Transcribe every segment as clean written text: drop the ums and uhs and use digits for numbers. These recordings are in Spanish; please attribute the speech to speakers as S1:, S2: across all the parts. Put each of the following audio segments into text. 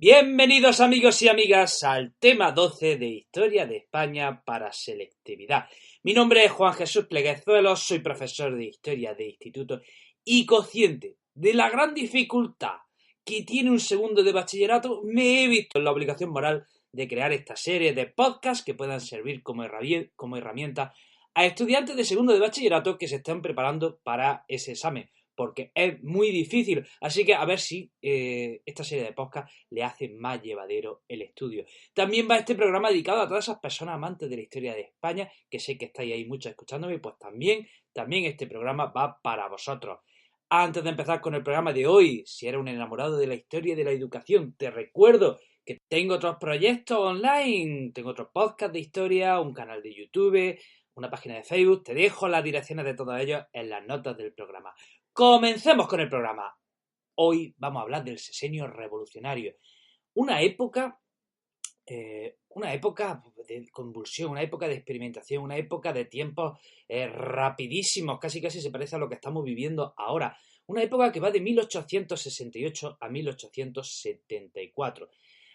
S1: Bienvenidos amigos y amigas al tema 12 de Historia de España para selectividad. Mi nombre es Juan Jesús Pleguezuelos, soy profesor de Historia de Instituto y consciente de la gran dificultad que tiene un segundo de bachillerato, me he visto en la obligación moral de crear esta serie de podcasts que puedan servir como herramienta a estudiantes de segundo de bachillerato que se están preparando para ese examen, porque es muy difícil. Así que a ver si esta serie de podcasts le hace más llevadero el estudio. También va este programa dedicado a todas esas personas amantes de la historia de España, que sé que estáis ahí muchos escuchándome, pues también este programa va para vosotros. Antes de empezar con el programa de hoy, si eres un enamorado de la historia y de la educación, te recuerdo que tengo otros proyectos online, tengo otros podcasts de historia, un canal de YouTube, una página de Facebook, te dejo las direcciones de todos ellos en las notas del programa. Comencemos con el programa. Hoy vamos a hablar del sexenio revolucionario, una época de convulsión, una época de experimentación, una época de tiempos rapidísimos, casi se parece a lo que estamos viviendo ahora. Una época que va de 1868 a 1874.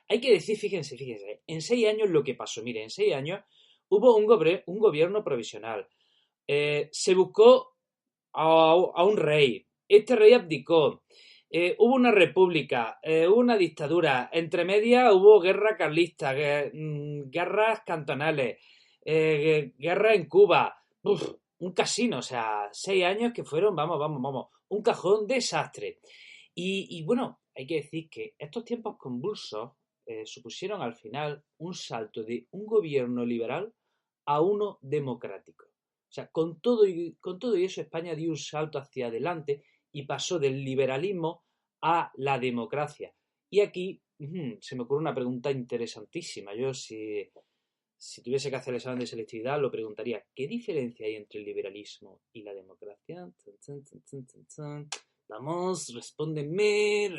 S1: Hay que decir, fíjense, en 6 años lo que pasó. Mire, en 6 años hubo un gobierno provisional. Se buscó a un rey. Este rey abdicó. Hubo una república, hubo una dictadura, entre medias hubo guerra carlista, guerras cantonales, guerra en Cuba, un casino, o sea, 6 años que fueron, vamos, un cajón desastre. Y bueno, hay que decir que estos tiempos convulsos supusieron al final un salto de un gobierno liberal a uno democrático. O sea, con todo y eso España dio un salto hacia adelante y pasó del liberalismo a la democracia. Y aquí se me ocurre una pregunta interesantísima. Yo si tuviese que hacer el examen de selectividad lo preguntaría, ¿qué diferencia hay entre el liberalismo y la democracia? Vamos, respóndeme.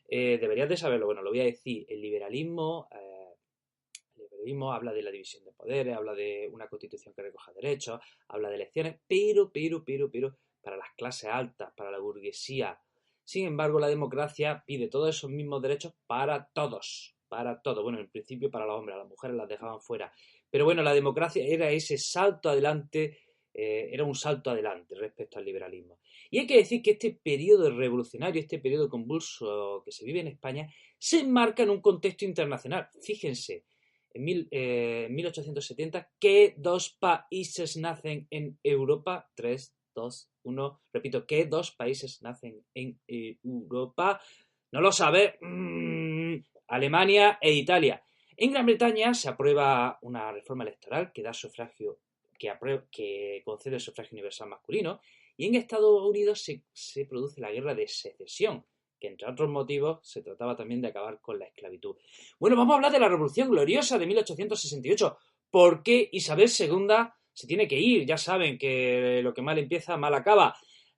S1: Deberías de saberlo. Bueno, lo voy a decir. El liberalismo habla de la división de poderes, habla de una constitución que recoja derechos, habla de elecciones, pero, para las clases altas, para la burguesía. Sin embargo, la democracia pide todos esos mismos derechos para todos. Bueno, en principio para los hombres, a las mujeres las dejaban fuera. Pero bueno, la democracia era ese salto adelante, era un salto adelante respecto al liberalismo. Y hay que decir que este periodo revolucionario, este periodo convulso que se vive en España, se enmarca en un contexto internacional. Fíjense, en 1870, ¿qué dos países nacen en Europa? 3, 2, 1. Repito, ¿qué dos países nacen en Europa? No lo sabe. Alemania e Italia. En Gran Bretaña se aprueba una reforma electoral que da sufragio, que concede el sufragio universal masculino. Y en Estados Unidos se produce la guerra de secesión, que entre otros motivos se trataba también de acabar con la esclavitud. Bueno, vamos a hablar de la Revolución Gloriosa de 1868. ¿Por qué Isabel II se tiene que ir? Ya saben que lo que mal empieza, mal acaba.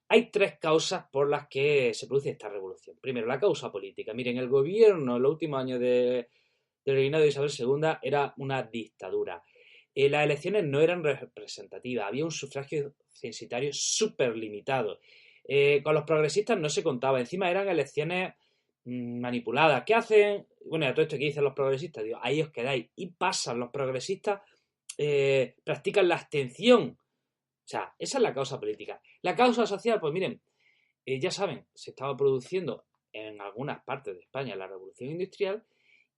S1: Hay 3 causas por las que se produce esta revolución. Primero, la causa política. Miren, el gobierno en los últimos años del reinado de Isabel II era una dictadura. Las elecciones no eran representativas, había un sufragio censitario súper limitado. Con los progresistas no se contaba, encima eran elecciones manipuladas. ¿Qué hacen? Bueno, a todo esto que dicen los progresistas, digo, ahí os quedáis. Y pasan, los progresistas practican la abstención. O sea, esa es la causa política. La causa social, pues miren, ya saben, se estaba produciendo en algunas partes de España la revolución industrial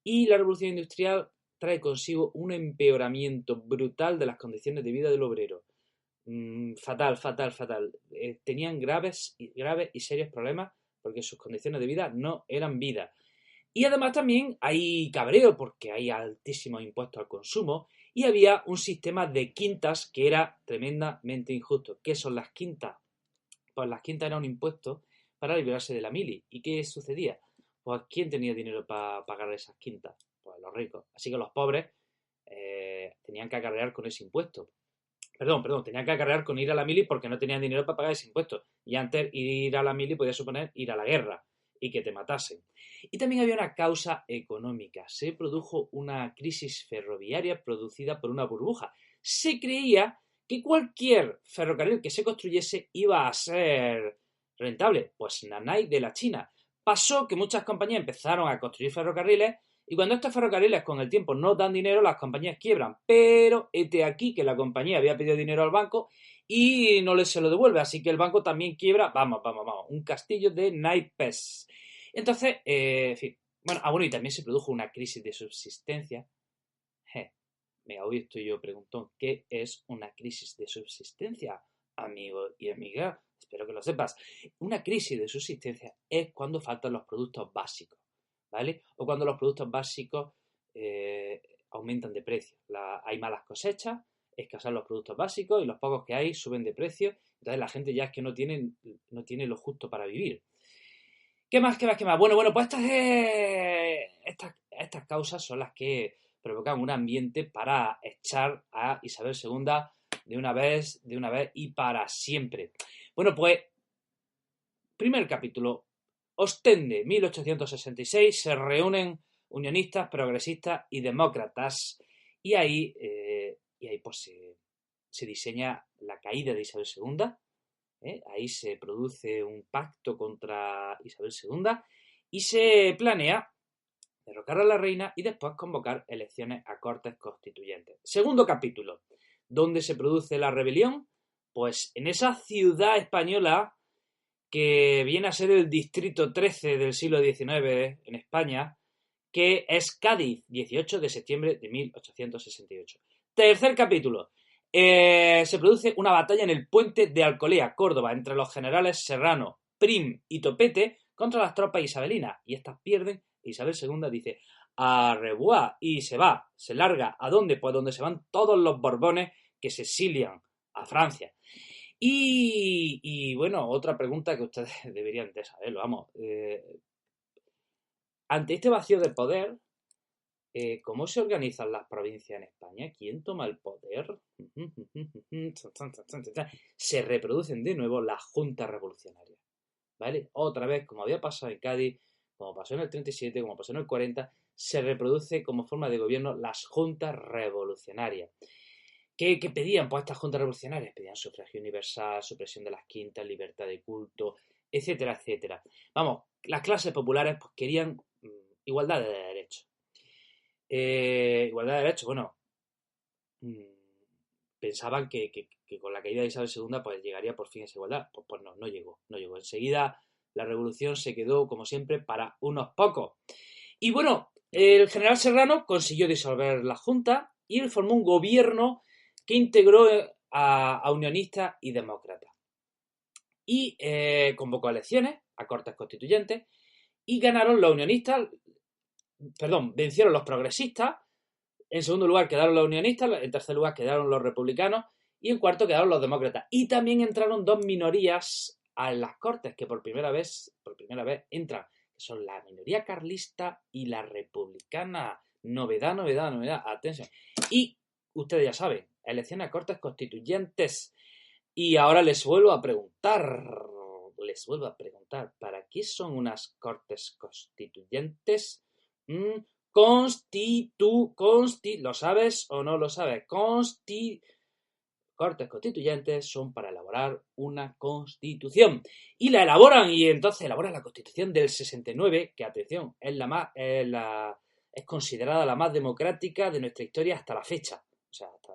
S1: y la revolución industrial trae consigo un empeoramiento brutal de las condiciones de vida del obrero. Fatal. Tenían graves y serios problemas porque sus condiciones de vida no eran vida. Y además también hay cabreo porque hay altísimos impuestos al consumo y había un sistema de quintas que era tremendamente injusto. ¿Qué son las quintas? Pues las quintas era un impuesto para librarse de la mili. ¿Y qué sucedía? Pues ¿quién tenía dinero para pagar esas quintas? Pues los ricos. Así que los pobres tenían que acarrear con ese impuesto. Perdón, tenían que acarrear con ir a la mili porque no tenían dinero para pagar ese impuesto. Y antes ir a la mili podía suponer ir a la guerra y que te matasen. Y también había una causa económica. Se produjo una crisis ferroviaria producida por una burbuja. Se creía que cualquier ferrocarril que se construyese iba a ser rentable. Pues nanay de la China. pasó que muchas compañías empezaron a construir ferrocarriles y cuando estos ferrocarriles con el tiempo no dan dinero, las compañías quiebran. Pero hete aquí que la compañía había pedido dinero al banco y no se lo devuelve, así que el banco también quiebra. Vamos, un castillo de naipes. Entonces, en fin, bueno, y también se produjo una crisis de subsistencia. Hoy estoy yo preguntón, ¿qué es una crisis de subsistencia, amigo y amiga? Espero que lo sepas. Una crisis de subsistencia es cuando faltan los productos básicos, ¿vale? O cuando los productos básicos aumentan de precio. Hay malas cosechas, escasean los productos básicos y los pocos que hay suben de precio. Entonces la gente ya es que no tiene lo justo para vivir. ¿Qué más? Bueno, pues estas causas son las que provocan un ambiente para echar a Isabel II de una vez y para siempre. Bueno, pues, primer capítulo. Ostende, 1866, se reúnen unionistas, progresistas y demócratas. Y ahí pues se diseña la caída de Isabel II. Ahí se produce un pacto contra Isabel II y se planea derrocar a la reina y después convocar elecciones a Cortes Constituyentes. Segundo capítulo, ¿dónde se produce la rebelión? Pues en esa ciudad española que viene a ser el distrito 13 del siglo XIX en España, que es Cádiz, 18 de septiembre de 1868. Tercer capítulo, se produce una batalla en el puente de Alcolea, Córdoba, entre los generales Serrano, Prim y Topete contra las tropas isabelinas, y estas pierden. Isabel II dice a revoir y se va, se larga. ¿A dónde? Pues donde se van todos los Borbones que se exilian a Francia. Y bueno, otra pregunta que ustedes deberían de saberlo, vamos. Ante este vacío de poder, ¿cómo se organizan las provincias en España? ¿Quién toma el poder? Se reproducen de nuevo las juntas revolucionarias, ¿vale? Otra vez, como había pasado en Cádiz, como pasó en el 37, como pasó en el 40, se reproduce como forma de gobierno las juntas revolucionarias. ¿Qué pedían? Pues estas juntas revolucionarias pedían sufragio universal, supresión de las quintas, libertad de culto, etcétera, etcétera. Vamos, las clases populares pues querían igualdad de derechos. Igualdad de derechos, bueno, pensaban que con la caída de Isabel II pues llegaría por fin esa igualdad. Pues no llegó. Enseguida la revolución se quedó, como siempre, para unos pocos. Y bueno, el general Serrano consiguió disolver la Junta y él formó un gobierno que integró a unionistas y demócratas. Y convocó elecciones a Cortes Constituyentes y ganaron los unionistas, vencieron los progresistas. En segundo lugar quedaron los unionistas, en tercer lugar quedaron los republicanos y en cuarto quedaron los demócratas. Y también entraron dos minorías a las Cortes que por primera vez entran, que son la minoría carlista y la republicana. Novedad, atención. Y ustedes ya saben, elecciones a Cortes Constituyentes. Y ahora les vuelvo a preguntar, ¿para qué son unas Cortes Constituyentes? ¿Lo sabes o no lo sabes? Cortes Constituyentes son para elaborar una constitución. Y la elaboran, y entonces elaboran la constitución del 69, que atención, es considerada la más democrática de nuestra historia hasta la fecha. O sea, hasta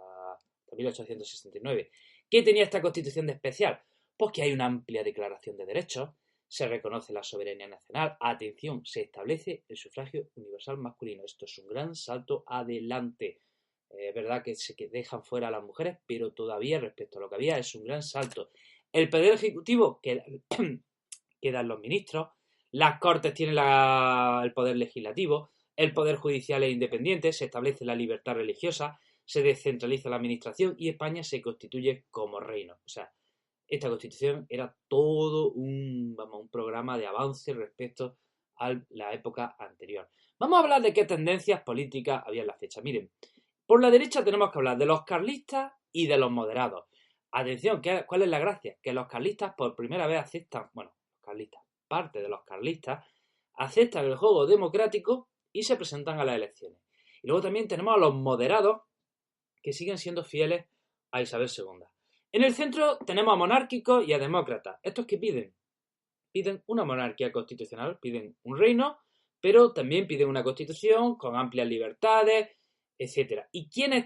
S1: 1869. ¿Qué tenía esta constitución de especial? Pues que hay una amplia declaración de derechos, se reconoce la soberanía nacional, atención, se establece el sufragio universal masculino. Esto es un gran salto adelante. Es verdad que se dejan fuera a las mujeres, pero todavía respecto a lo que había es un gran salto. El poder ejecutivo quedan los ministros, las Cortes tienen el poder legislativo, el poder judicial es independiente, se establece la libertad religiosa, se descentraliza la administración y España se constituye como reino. O sea, esta constitución era todo un programa de avance respecto a la época anterior. Vamos a hablar de qué tendencias políticas había en la fecha. Miren, por la derecha tenemos que hablar de los carlistas y de los moderados. Atención, ¿cuál es la gracia? Que los carlistas por primera vez aceptan, parte de los carlistas, aceptan el juego democrático y se presentan a las elecciones. Y luego también tenemos a los moderados que siguen siendo fieles a Isabel II. En el centro tenemos a monárquicos y a demócratas. ¿Estos qué piden? Piden una monarquía constitucional, piden un reino, pero también piden una constitución con amplias libertades, etcétera. ¿Y quiénes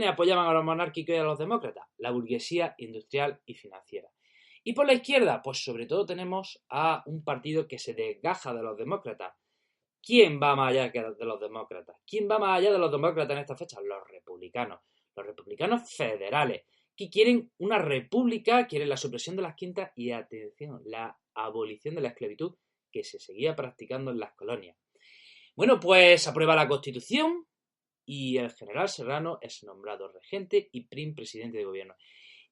S1: apoyaban a los monárquicos y a los demócratas? La burguesía industrial y financiera. Y por la izquierda, pues sobre todo tenemos a un partido que se desgaja de los demócratas. ¿Quién va más allá de los demócratas? ¿Quién va más allá de los demócratas en esta fecha? Los republicanos federales, que quieren una república, quieren la supresión de las quintas y, atención, la abolición de la esclavitud que se seguía practicando en las colonias. Bueno, pues aprueba la Constitución y el general Serrano es nombrado regente y Prim presidente de gobierno.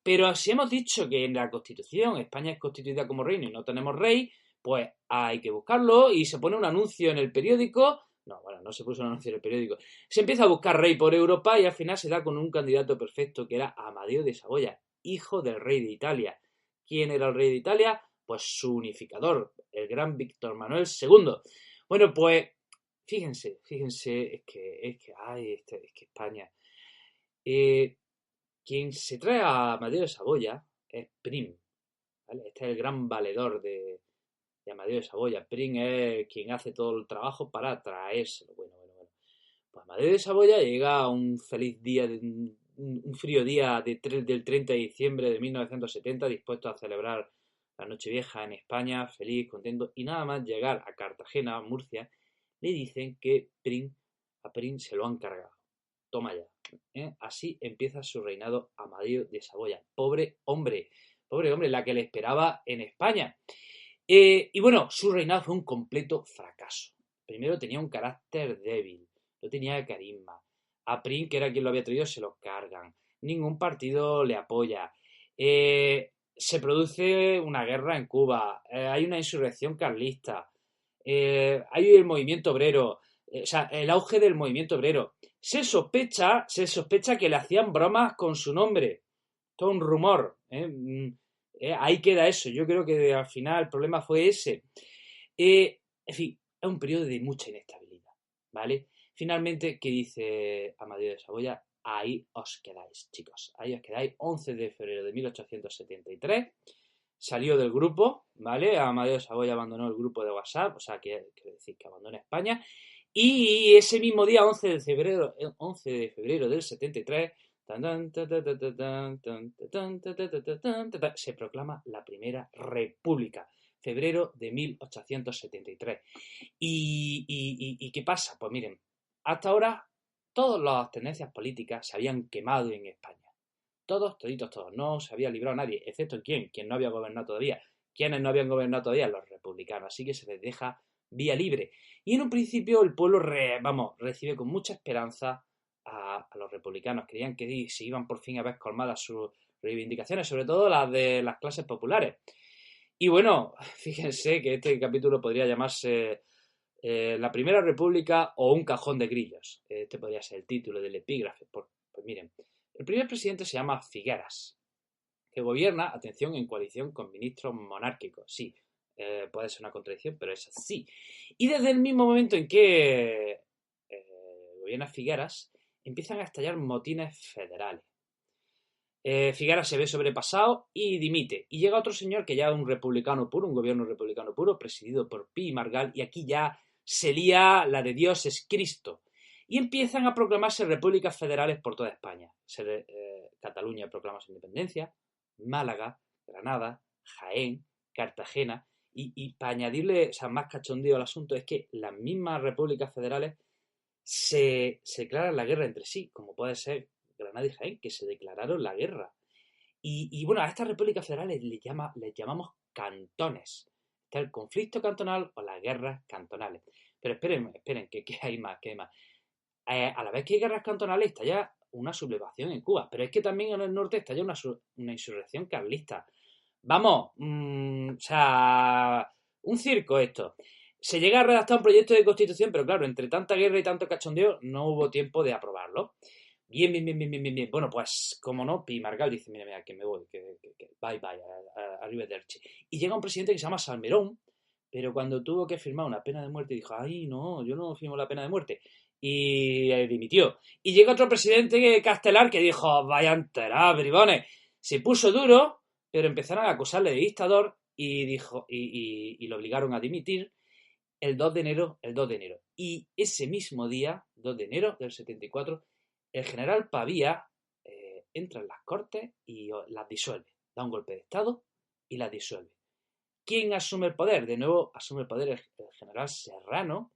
S1: Pero si hemos dicho que en la Constitución España es constituida como reino y no tenemos rey, pues hay que buscarlo y se pone un anuncio en el periódico. No, bueno, no se puso un anuncio en el periódico. Se empieza a buscar rey por Europa y al final se da con un candidato perfecto que era Amadeo de Saboya, hijo del rey de Italia. ¿Quién era el rey de Italia? Pues su unificador, el gran Víctor Manuel II. Bueno, pues fíjense, es que España. Quien se trae a Amadeo de Saboya es Prim, ¿vale? Este es el gran valedor de Amadeo de Saboya. Prim es quien hace todo el trabajo para traérselo. Bueno. Pues Amadeo de Saboya llega un feliz día, un frío día del 30 de diciembre de 1970, dispuesto a celebrar la Nochevieja en España, feliz, contento, y nada más llegar a Cartagena, Murcia, le dicen que a Prim se lo han cargado. Toma ya. Así empieza su reinado Amadeo de Saboya. Pobre hombre, la que le esperaba en España. Y bueno, su reinado fue un completo fracaso. Primero tenía un carácter débil, no tenía carisma. A Prim, que era quien lo había traído, se lo cargan. Ningún partido le apoya. Se produce una guerra en Cuba. Hay una insurrección carlista. Hay el movimiento obrero. El auge del movimiento obrero. Se sospecha que le hacían bromas con su nombre. Todo un rumor. Ahí queda eso. Yo creo que al final el problema fue ese. En fin, es un periodo de mucha inestabilidad, ¿vale? Finalmente, ¿qué dice Amadeo de Saboya? Ahí os quedáis, chicos. Ahí os quedáis. 11 de febrero de 1873. Salió del grupo, ¿vale? Amadeo de Saboya abandonó el grupo de WhatsApp, o sea, quiere decir que abandona España. Y ese mismo día, 11 de febrero del 73, se proclama la Primera República, febrero de 1873. ¿Y qué pasa? Pues miren, hasta ahora todas las tendencias políticas se habían quemado en España. Todos. No se había librado nadie, excepto ¿quién? Quien no había gobernado todavía. ¿Quiénes no habían gobernado todavía? Los republicanos. Así que se les deja vía libre. Y en un principio el pueblo recibe con mucha esperanza a los republicanos. Creían que se iban por fin a ver colmadas sus reivindicaciones, sobre todo las de las clases populares. Y bueno, fíjense que este capítulo podría llamarse La Primera República o un cajón de grillos. Este podría ser el título del epígrafe. Pues miren, el primer presidente se llama Figueras, que gobierna, atención, en coalición con ministros monárquicos. Sí, puede ser una contradicción, pero es así. Y desde el mismo momento en que gobierna Figueras, empiezan a estallar motines federales. Figueras se ve sobrepasado y dimite. Y llega otro señor que ya es un republicano puro, un gobierno republicano puro, presidido por Pi y Margall, y aquí ya se lía la de Dios es Cristo. Y empiezan a proclamarse repúblicas federales por toda España. Cataluña proclama su independencia, Málaga, Granada, Jaén, Cartagena. Y para añadirle más cachondeo al asunto es que las mismas repúblicas federales se declaran la guerra entre sí, como puede ser Granada y Jaén, que se declararon la guerra. Y bueno, a estas repúblicas federales les llamamos cantones. Está el conflicto cantonal o las guerras cantonales. Pero esperen, que hay más. A la vez que hay guerras cantonales estalla una sublevación en Cuba, pero es que también en el norte estalla una insurrección carlista. Vamos, un circo esto. Se llega a redactar un proyecto de constitución, pero claro, entre tanta guerra y tanto cachondeo no hubo tiempo de aprobarlo. Bien. Bueno, pues, como no, Pi Margall dice, mira, que me voy, que bye, arrivederci. Y llega un presidente que se llama Salmerón, pero cuando tuvo que firmar una pena de muerte dijo, ay, no, yo no firmo la pena de muerte. Y dimitió. Y llega otro presidente Castelar que dijo, vaya entera, bribones. Se puso duro, pero empezaron a acusarle de dictador y dijo, y lo obligaron a dimitir el 2 de enero, Y ese mismo día, 2 de enero del 74, el general Pavía entra en las Cortes y las disuelve. Da un golpe de Estado y las disuelve. ¿Quién asume el poder? De nuevo asume el poder el general Serrano.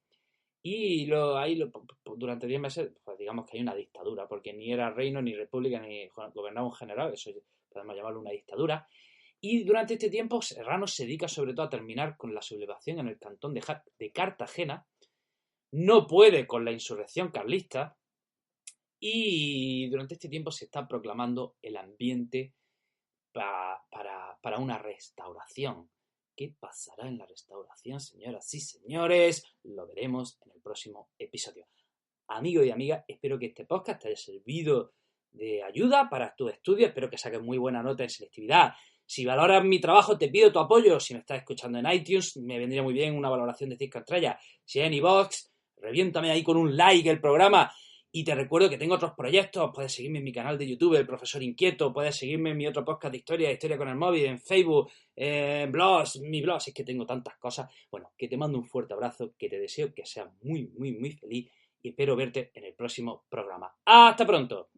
S1: Y durante 10 meses, pues digamos que hay una dictadura, porque ni era reino, ni república, ni gobernaba un general, eso podemos llamarlo una dictadura. Y durante este tiempo, Serrano se dedica sobre todo a terminar con la sublevación en el cantón de Cartagena, no puede con la insurrección carlista, y durante este tiempo se está proclamando el ambiente para una restauración. ¿Qué pasará en la restauración, señoras y señores? Lo veremos en el próximo episodio. Amigo y amiga, espero que este podcast te haya servido de ayuda para tus estudios. Espero que saques muy buena nota en selectividad. Si valoras mi trabajo, te pido tu apoyo. Si me estás escuchando en iTunes, me vendría muy bien una valoración de 5 estrellas. Si en iVoox, reviéntame ahí con un like el programa. Y te recuerdo que tengo otros proyectos. Puedes seguirme en mi canal de YouTube, El Profesor Inquieto. Puedes seguirme en mi otro podcast de Historia con el Móvil, en Facebook, en blogs, mi blog. Es que tengo tantas cosas. Bueno, que te mando un fuerte abrazo, que te deseo que seas muy, muy, muy feliz y espero verte en el próximo programa. ¡Hasta pronto!